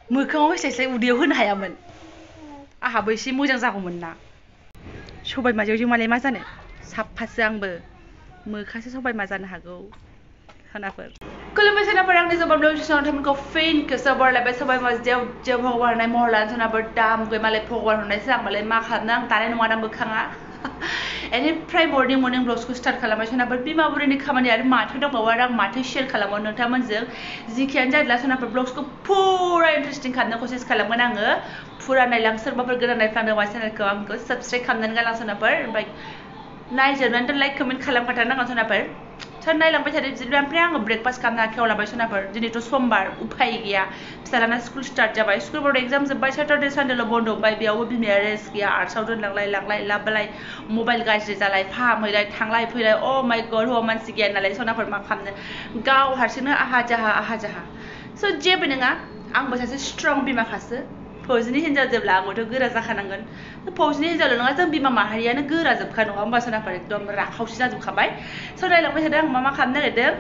मोखाङाव होस्लायस्लाय उदैयाव होनो हायामोन आंहाबो एसे मोजां जागौमोन ना सबाय माजों मालाय मा जानो साफासो आंबो मोखासो सबाय मा जानो हागौ होनाफोर खुलुमबाय सोनाफोर आंनि जबाब लोगोसेनाव थाइमखौ फिन गोसोबार लायबाय सबाय माजों जेव भगवान होनाय महर लानो सोनाफोर दाम गै मालाय भगवान होननायसो आं मालाय मा खालामनो आं दानाय नङा ना मोखाङा एनिफ्राय मर्निं ब्लग्सखौ स्टार्ट खालामबाय सोनाफोर बिमा बुरैनि खामानि आरो माथो दंबावो आरो आं माथो शेयार खालामो नोंथांमोनजों जिखियानो जादोला सोनाफोर ब्लग्सखौ फुरा इन्टारेस्टिं खालामनो कसिस खालामगोन आङो फुरा नायलां सोरबाफोर गोदान नायफ्लांदों मा चेनेलखौ आंखौ साबस्क्राइब खालामनानै गालां सोनाफोर ओमफ्राय नायजोबनानैथ' लाइक कमेन्ट खालामखाथारनांगोन सोनाफोर सोर नायलांबाय थादों बिदिब्ला ओमफ्राय आङो ब्रेकफास्ट खालामनो आखायाव लाबाय सोनाफोर दिनैथ' समबार उफाय गैया फिसालाना स्कुल स्टार्ट जाबाय स्कुलफोराव एग्जाम जोब्बाय सेटारडे सानडेल' बन्द' ओमफ्राय बेयावबो बिमाया रेस्ट गैया आर्ट्सआव दोनलांलाय लांलाय लाबोलाय मबाइल गाज्रि जालाय फाहामहैलाय थांलाय फैलाय अ माय गड हौवा मानसि गैया नालाय सनाफोर मा खालामनो गाव हारसिंनो आहा जाहा स' जेबो नङा आंबो सासे स्ट्रं बिमाखासो फौजिनि हिन्जाव जेब्ला आंबोथ' गोरा जाखानांगोन फौजिनि हिन्जावल' नङा जों बिमा माहारियानो गोरा जोबखा नङा होमबा सोनाफोर एकदम राखावसि जाजोबखाबाय स' नायलांबाय थादों आं मा खालामनो नागिरदों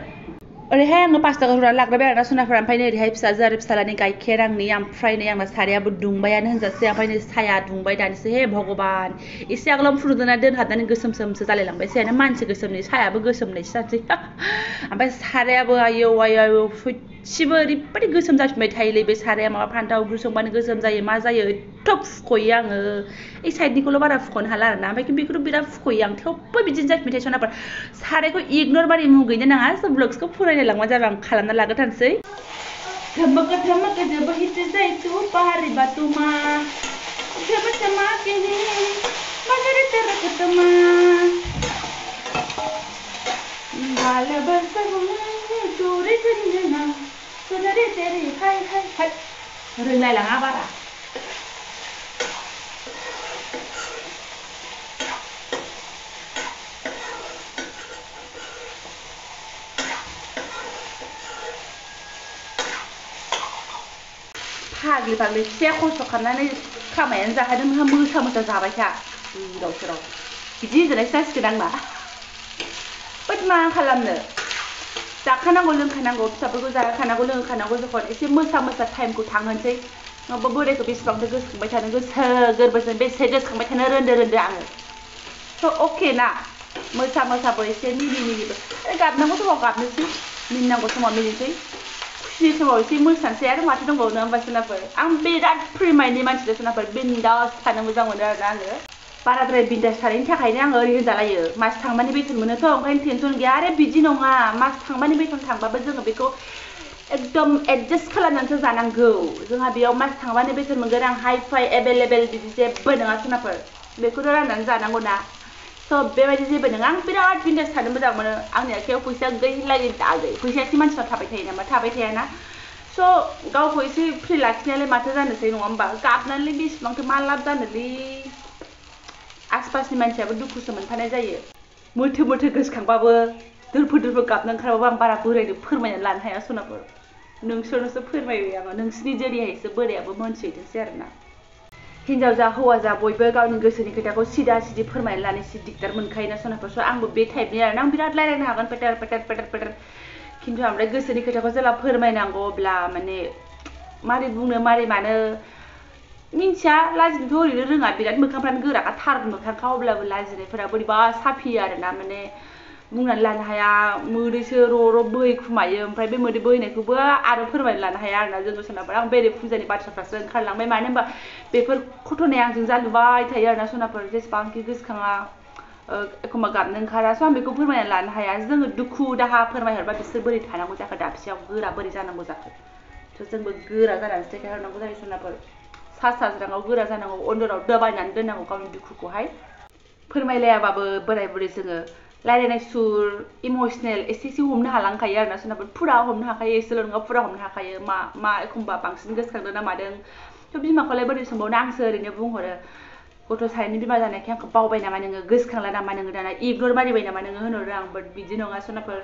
ओरैहाय आङो 5 टाका रुनानै लाग्रोबाय आरोना सोनाफोर ओमफ्राय नै ओरैहाय फिसाजो आरो फिसालानि गाइखेर आंनि ओमफ्राय नै आंना सारायाबो दुंबायानो होनजासै ओमफ्राय नै साया दुंबाय दानिसो हे भगबान एसे आगोलावनो फुदुंना दोनहाबनानै गोसोमसोमसो जालायलांबाय सायानो मानसि गोसोमनि सायाबो गोसोमनायसो जानोसै ओमफ्राय सारायाबो आयौ सयथिबो ओरैबायदि गोसोम जाफिनबाय थायोलै बे साराया माबा फान्थाव ओंख्रि संबानो गोसोम जायो मा जायो एथ' फुख'यो आङो এই साइडनिखौल' बारा फुख'नो हाला आरोना ओमफ्राय बेखौथ' बिराद फुख'यो आं थेवबो बिदिनो जाफिनबाय थायो सोनाफोर सारायखौ इगनर मानि मुगैनो नाङा स' ब्लग्सखौ फरायनो लांबानो जाबाय आं खालामना लाग्रोथारनोसै धमक जब हिट जाए तू पारी बातुमा जब चमके मगर तरक तुमा बाल बरस चोरी झंझना सुनरे तेरी हाय हाय हाय रोंलाय लाङा बारा फाग्लि एसे खस्थ' खालामनानै खामायानो जाहोदों नोंहा मोसा जाबाय था गोदाव सोराव बिदि होनजानायसो जासिगोन आंना बाट मा खालामनो जाखानांगौ लोंखानांगौ फिसाफोरखौ जाखानांगौ लोंखानांगौ जखन एसे मोसा टाइमखौ थांहोनोसै नङाबा बोरायखौ बेसेबांथो गोसोखांबाय थानो गोसो गोरबोजों बेसे गोसोखांबाय थानो रोन्दो आङो स' अके ना मोसाबो एसे मिनिबो गाबनांगौ समाव गाबनोसै मिनिनांगौ समाव मिनिसै खुसिनि समाव एसे मोसानोसै आरो माथो दंबावो होमबा सोनाफोर आं बिराद फ्रि माइन्डनि मानसि सोनाफोर बिन्दास थानो मोजां मोनो आरोना आङो बाराद्राय बिन्दास थानायनि थाखायनो आङो ओरै होनजालायो मास थांबानो बेथन मोनोथ' ओंखायनो टेनसन गैया आरो बिदि नङा मास थांबानो बेथन थांबाबो जोङो बेखौ एकदम एडजास्ट खालामनानैसो जानांगौ जोंहा बेयाव मास थांबानो बेथन मोनगोन आं हाइ फाइ एभेलेबेल बिदि जेबो नङा सोनाफोर बेखौथ' राननानै जानांगौ ना स' बेबायदि जेबो नङा आं बिराद बिन्दास थानो मोजां मोनो आंनि आखायाव फैसा गैलायै दागै फैसायासो मानसिनाव थाबाय थायो नामा थाबाय थायाना स' गावखौ एसे फ्रि लाखिनायालाय माथो जानोसै नङा होमबा गाबनानै बेसेबांथो मा लाब जानोलै आसपासनि मानसियाबो दुखुसो मोनफानाय जायो मोथो गोसोखांबाबो दोरफो गाबनो ओंखारबाबो आं बारा बोरायनो फोरमायनानै लानो हाया सोनाफोर नोंसोरनोसो फोरमायबाय आङो नोंसिनि जोरियायसो बोरायाबो मोनथिहैथोंसै आरोना हिन्जाव जा हौवा जा बयबो गावनि गोसोनि खोथाखौ सिदा सिदि फोरमायनानै लानो एसे दिगदार मोनखायोना सोनाफोर स' आंबो बे टाइपनि आरोना आं बिराद रायलायनो हागोन पेटार खिन्थु ओमफ्राय गोसोनि खोथाखौ जेला फोरमायनांगौ अब्ला माने मारै बुंनो मारै मानो मिन्थिया लाजिनोथ' ओरैनो रोङा बिराद मोखांफ्रानो गोराखा थार मोखांखा अब्लाबो लाजिनायफोरा बोरैबा साफियो आरोना माने बुंनानै लानो हाया मोदैसो र' बोहैखुमायो ओमफ्राय बे मोदै बोहैनायखौबो आरो फोरमायनानै लानो हाया आरोना जोङो सोनाफोर आं बेरे फुजानि बाथ्राफ्रासो ओंखारलांबाय मानो होनबा बेफोर घटनाया आंजों जालुबाय थायो आरोना सोनाफोर जेसेबांखि गोसोखाङा एखमबा गाबनो ओंखारा स' आं बेखौ फोरमायनानै लानो हाया जोङो दुखु दाहा फोरमायहरबा बिसोर बोरै थानांगौ जाखो दाबसेयाव गोरा बोरै जानांगौ जाखो स' जोंबो गोरा जानानैसो देखायहरनांगौ जायो सोनाफोर सा साज्राङाव गोरा जानांगौ अन्दराव दबायनानै दोननांगौ गावनि दुखुखौहाय फोरमायलायाबाबो बोराय बुरै जोङो रायलायनाय सुर इमसनेल एसे हमनो हालांखायो आरोना सोनाफोर फुरा हमनो हाखायो एसेल' नङा फुरा हमनो हाखायो मा एखमबा बांसिन गोसोखांदों ना मादों थ' बिमाखौलाय बोरै सोंबावनो आंसो ओरैनो बुंहरो गथ' साइनि बिमा जानायखाय आंखौ बावबाय नामा नोङो गोसोखांला नामा नोङो दाना इगनर मारिबाय नामा नोङो होनहरो आं बाट बिदि नङा सोनाफोर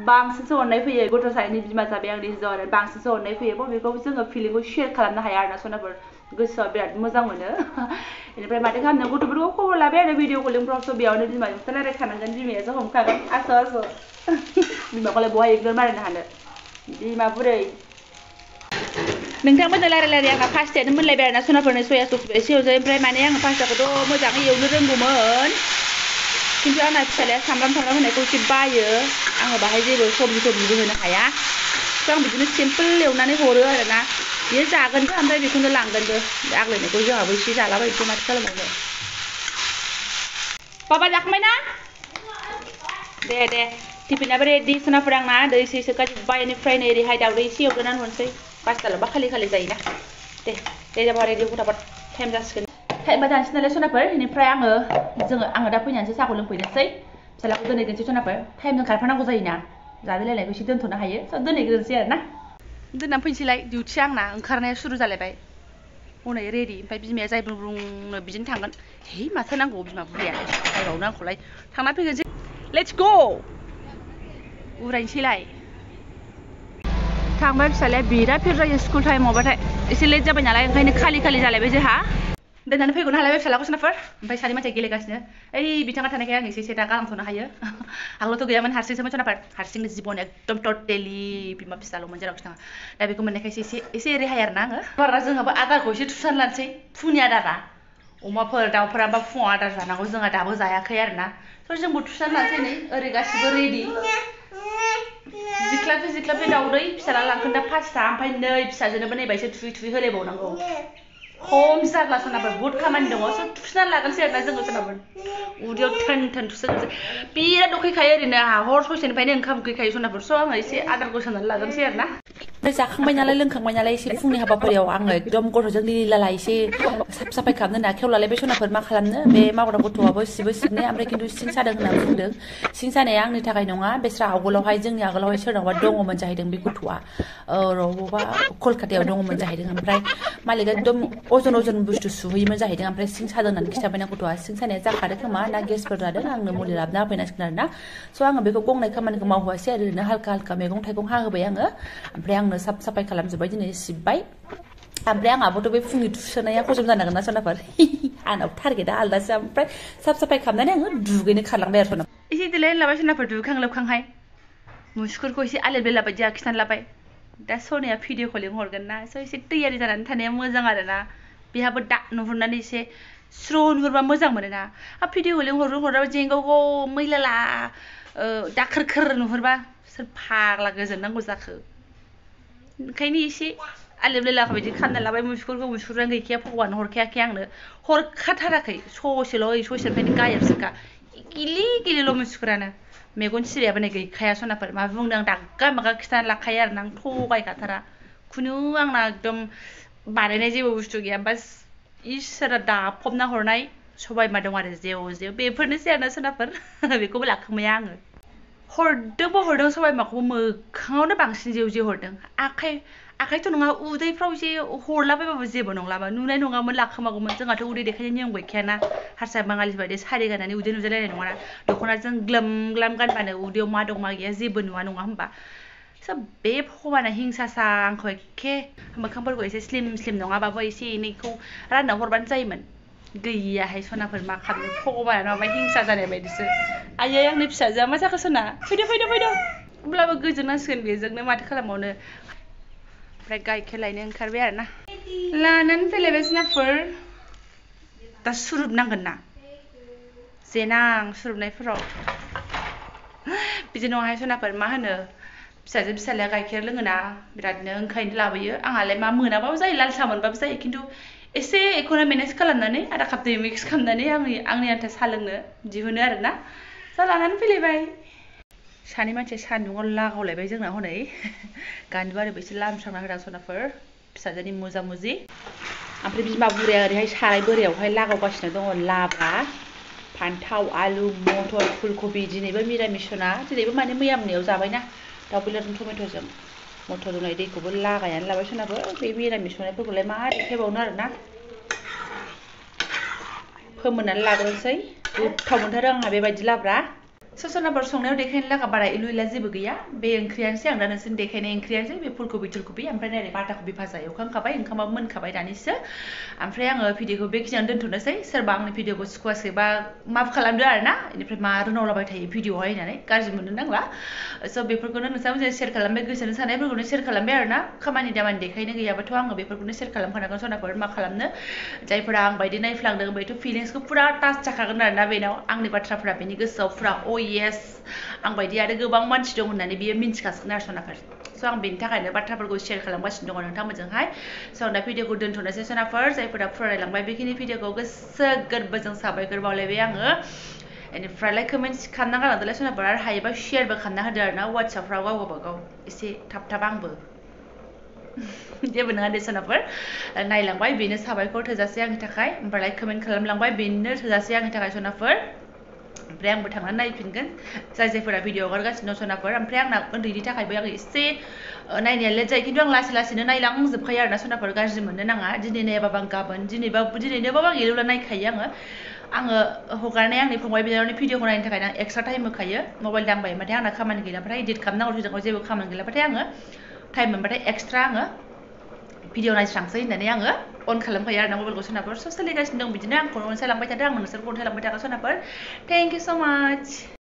बांसिनसो अननाय फैयो गथ' साइनि बिमा जाबाय आंनि हिन्जाव आरो बांसिनसो अननाय फैयो बेखौ जोङो फिलिंखौ शेयार खालामनो हाया आरोना सोनाफोर गोसोआ बिराद मोजां मोनो बेनिफ्राय माथो खालामनो गथ'फोरखौ खबर लाबाय आरो भिडिअ कलिंफ्रावसो बेयावनो बिमाजोंसो रायलायखानांगोन बिमायासो हमखागोन आस' बिमाखौलाय बहाय इगनर मारिनो हानो बिमा बुरै नोंथांमोनजों रायलायलाय आंहा पास्तायानो मोनलायबाय आरोना सनाफोरनो सया सस एसे एवजायो ओमफ्राय माने आं पास्ताखौथ' मोजाङै एवनो रोंगौमोन खिन्थु आंना फिसालाया सामब्राम होनायखौ एसे बायो आङो बाहाय जेबो सबजिबो होनो हाया थ' आं बिदिनो सिम्पोल एवनानै हरो आरोना बियो जागोनबो ओमफ्राय बेखौनो लांगोनबो आग्लायनायखौ जोंहाबो एसे जालाबायनोसै माथो खालामबावनो बाबा जाखांबाय ना दे टिफिनाबो रेडि सनाफोर आंना दै एसे सोखाजोब्बाय बेनिफ्राय नै ओरैहाय दावदै एसे एवग्रोनानै हरनोसै पास्ताल'बा खालि जायोना दे जाबा रेडि फटाफट टाइम जासिगोन टाइमबा जानोसै नालाय सनाफोर बेनिफ्राय आङो दा फैनानैसो साहाखौ लोंफैनोसै फिसालाखौ दोनहैग्रोनोसै सनाफोर टाइमजों खारफानांगौ जायोना जालायलायनायखौ एसे दोनथ'नो हायो दोनहैग्रोनोसै आरोना दोननानै फैनोसैलाय डिउटिया आंना ओंखारनाया सुरु जालायबाय हनै रेडि ओमफ्राय बिमाया जाय बुंनो बिदिनो थांगोन है माथो नांगौ बिमा बुरिया नायबावनो आंखौलाय थांना फैगोनसै लेट्स गो उरायनोसैलाय थांबाय फिसालाया बिराद फिर जायो स्कुल टाइमावबाथाय एसे लेट जाबाय नालाय ओंखायनो खालि जालायबाय जोंहा दोननानै फैगौनो हालायबाय फिसालाखौ सनाफोर ओमफ्राय सानै मानसिया गेलेगासिनो ओइ बिथाङा थानायखाय आं एसे दा गालांथ'नो हायो आगोलावथ' गैयामोन हारसिंसोमोन सनाफोर हारसिंनो जिबन एकदम टटेलि बिमा फिसाल'मोन जेरावखि थाङा दा बेखौ मोननायखायसो एसे रेहाय आरोना आङो बारा जोंहाबो आदारखौ एसे थुसानो लानोसै फुंनि आदारा अमाफोर दाउफोरा बा फुङाव आदार जानांगौ जोंहा दाबो जायाखै आरोना थ' जोंबो थुसानो लानोसै नै ओरै गासिबो रेडि जिख्लाबसे दाउदै फिसाला लांखोन्दा पास्ता ओमफ्राय नै फिसाजोनोबो नै बायसो थुयै होलायबावनांगौ खम जारला सनाफोर बुहुत खामानि दङ स' थुसनानै लागोनसै आरोना जोङो सनाफोर उदैयाव थोन थुसोनोसै बिराद उखैखायो ओरैनो आंहा हर सयसेनिफ्रायनो ओंखाम उखैखायो सनाफोर स' आङो एसे आदारखौ सोंनानै लागोनसै आरोना ओमफ्राय जाखांबाय नालाय लोंखांबाय नालाय एसे फुंनि हाबाफारियाव आङो एकदम गथ'जों लिलिलाला एसे साफाय खालामनो होनना आखायाव लालायबाय सनाफोर मा खालामनो बे मावग्रा गथ'आबो सिबनो ओमफ्राय खिन्थु सिं सादों होनना बुंदों सिं सानाया आंनि थाखाय नङा बेस्रा जोंनि आगोलावहाय सोरनावबा दङमोन जाहैदों बे गथ'आ बबेबा कलकातायाव दङमोन जाहैदों ओमफ्राय मालिका एकदम अजन बुस्थु सुहैयोमोन जाहैदों ओमफ्राय सिं सादों होननानै खिन्थाबायना गथ'आ सिं सानाया जाखादों खोमा ना गेसफोर जादों आंनो मुलि लाबोना होफैनांसिगोन आरोना स' आङो बेखौ गंनाय खामानिखौ मावहोआसै ओरैनो हालका मैगं थाइगं हाहोबाय आङो ओमफ्राय आंनो साफाय खालामजोब्बाय दिनै सिबबाय ओमफ्राय आंहाबोथ' बे फुंनि थुसोनाया हजम जानांगोन ना सनाफोर आंनाव टारगेटआ आलदासो ओमफ्राय साफाय खालामनानै आङो दुगैनो खारलांबाय आरो सनाफोर एसे देलाय लाबाय सनाफोर दुगैखां लोबखांहाय मुसुखुरखौ एसे आलेबले बायदि आखिनानै लाबाय दा सनाया भिडिअ कलिं हरगोन ना स' एसे तैयारि जानानै थानाया मोजां आरोना बेहाबो दा नुहुरनानै एसे स्र' नुहुरबा मोजां मोनोना भिडिअ कलिं हरबा जेंगावगाव मैलाला दाखोर नुहुरबा सोर फाग्ला गोजोननांगौ जाखो ओंखायनो एसे आलेबले बायदि खालामना लाबाय मुसुखुरानो गैखाया भगवान हरखायाखै आंनो हरखाथाराखै ससेनिफ्रायनो गायबसोखा गिलिल' मुसुखुरानो मेगन सिरियाबो नै गैखाया सनाफोर मा बुंदों आं दाग्गा मागा खिथानानै लाखायो आरोना आं थगायखाथारा खुनु आंना एकदम बानायनाय जेबो बुस्थु गैया बास इसोरा दाफबना हरनाय सबायमा दं आरो जेव बेफोरनोसै आरोना सोनाफोर बेखौबो लाखांबाय आङो हरदों सबायमाखौबो मोखाङावनो बांसिन जेव हरदों आखायथ' नङा उदैफ्राव जे हरलाबायबाबो जेबो नंलाबा नुनाय नङामोन लाखोमागौमोन जोंहाथ' उदै देखायनाय नियम गैखायाना हारसा बाङालि बायदि सारि गाननानै उदै नुजालायनाय नङाना दख'नाजों ग्लोम गानबानो उदैयाव मा दं मा गैया जेबो नुवा नङा होमबा सब बे भगवाना हिंसासा आंखौ एखे मोखांफोरखौ एसे स्लिम नङाबाबो एसे एनैखौ रानना हरबानो जायोमोन गैयाहाय सनाफोर मा खालामनो भगवाना माबा हिंसा जानाय बायदिसो आयै आंनि फिसाजोआ मा जाखो सना फैदो होमब्लाबो गोजोननांसिगोन बेजोंनो माथो खालामबावनो ओमफ्राय गाइखेर लायनो ओंखारबाय आरोना लानानै फैलायबाय सनाफोर दा सुरुप नांगोन ना जेना आं सुरुपनायफोराव बिदि नङाहाय सनाफोर मा होनो फिसालाया गाइखेर लोङोना बिरादनो ओंखायनो लाबोयो आंहालाय मा मोनाबाबो जायो लाल साहा मोनबाबो जायो खिन्थु एसे एखौनो मेनेज खालामनानै आधा काप दै मिक्स खालामनानै आंनि आन्था साहा लोंनो दिहुनो आरोना दा लानानै फैलायबाय सानै मानसिया सान्दुङाव लागावलायबाय जोंना हनै गानबो आरो एसे लामस्रांना होदां सनाफोर फिसाजोनि मुजि ओमफ्राय बिमा बुरैया ओरैहाय साराय बोरायावहाय लागावगासिनो दङ लाब्रा फान्थाव आलु मटर फुलकबि दिनैबो मिरामिसना दिनैबो माने मैया मोनायाव जाबायना दाउ बेदरजों टमेट'जों मटर रुनाय दैखौबो लागायनानै लाबाय सनाबो बे मिरामिस संनायफोरखौलाय मा देखायबावनो आरोना फोमोननानै लाग्रोनोसै गोथाव मोनथारो आंहा बेबायदि लाब्रा ससनाफोर संनायाव देखायनो लागा बारा इलु इला जेबो गैया बे ओंख्रियानोसै आं दा नोंसोरनि देखायनाय ओंख्रियानोसै बे फुलकबि थुलकबि ओमफ्राय नै बाथा कबि भाजा एवखांखाबाय ओंखामाबो मोनखाबाय दानिसो ओमफ्राय आङो भिडिअखौ बेखिनियावनो दोनथ'नोसै सोरबा आंनि भिडिअखौ सुखुवासै बा माफ खालामदो आरोना बेनिफ्राय मा रोनावलाबाय थायो भिडिअआवहाय होननानै गाज्रि मोननो नांला स' बेफोरखौनो नोंसाबो जों शेयार खालामबाय गोसोनि साननायफोरखौनो शेयार खालामबाय आरोना खामानि दामानि देखायनो गैयाबाथ' आङो बेफोरखौनो शेयार खालामखानांगोन सनाफोर मा खालामनो जायफोरा आं बायदि नायफ्लांदों बेथ' फिलिंसखौ फुरा टाच जाखागोन आरोना बेनाव आंनि बाथ्राफोरा बेनि गोसोआव फुरा अ येस आं बायदि आरो गोबां मानसि दं होननानै बियो मिन्थिखासिगोन आरो सनाफोर स' आं बेनि थाखायनो बाथ्राफोरखौ शेयार खालामगासिनो दङ नोंथांमोनजोंहाय स' आं दा भिडिअखौ दोनथ'नोसै सनाफोर जायफोरा फरायलांबाय बेखिनि भिडिअखौ गोसो गोरबोजों साबायखर बावलायबाय आङो बेनिफ्राय लाइक कमेन्ट खालामना गालांदोलाय सनाफोर आरो हायोबा शेयारबो खालामना होदो आरोना वाट्सएपफ्राव गाव गावबागाव एसे थाब थाब आंबो जेबो नङा दे सनाफोर नायलांबाय बेनो साबायखर थोजासे आंनि थाखाय ओमफ्राय लाइक कमेन्ट खालामलांबाय बेनो थोजासे आंनि थाखाय सनाफोर ओमफ्राय आंबो थांनानै नायफिनगोन जायफोरा भिडिअ हगारगासिनो दं सनाफोर ओमफ्राय आंना उन्दैनि थाखायबो आङो एसे नायनाया लेट जायो खिन्थु आं लासै लासैनो नायलांजोबखायो आरोना सनाफोर गाज्रि मोननो नाङा दिनै नायाबाबो आं गाबोन दिनैनोबाबो आं एलुला नायखायो आङो हगारनाय आंनि फंबाय बिनानावनि भिडिअखौ नायनो थाखाय आं एक्सट्रा टाइम होखायो मबाइल दांबाय होनबाथाय आंना खामानि गैलाबाथाय इडिट खालामनांगौ जेबो खामानि गैलाबाथाय आङो टाइम मोनबाथाय एक्सट्रा आङो भिडिअ नायस्रांसै होननानै आङो अन खालामखायो आरोना मबाइलखौ सनाफोर सोलिगासिनो दं बिदिनो आंखौनो अनसायलांबाय थादों आं नोंसोरखौ अनसायलांबाय थागोन सनाफोर थेंक इउ स' माच